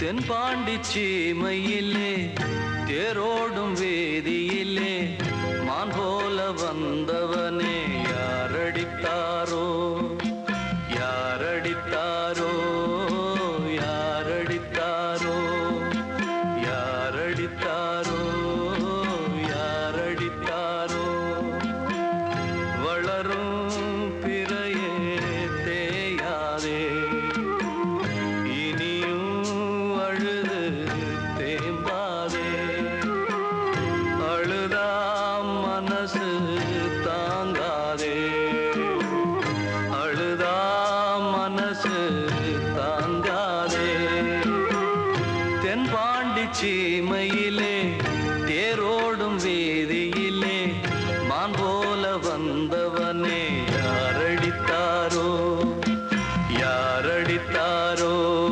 தென்பாண்டி சீமையிலே தேரோடும் வேதியிலே மான் போல வந்தவனே யாரடித்தாரோ யாரடித்தாரோ யாரடித்தாரோ யாரடித்தாரோ யாரடித்தாரோ வளரும் பிறையே தேயாதே மனசு தாங்காதே அழுதா மனசு தாங்காதே தென்பாண்டி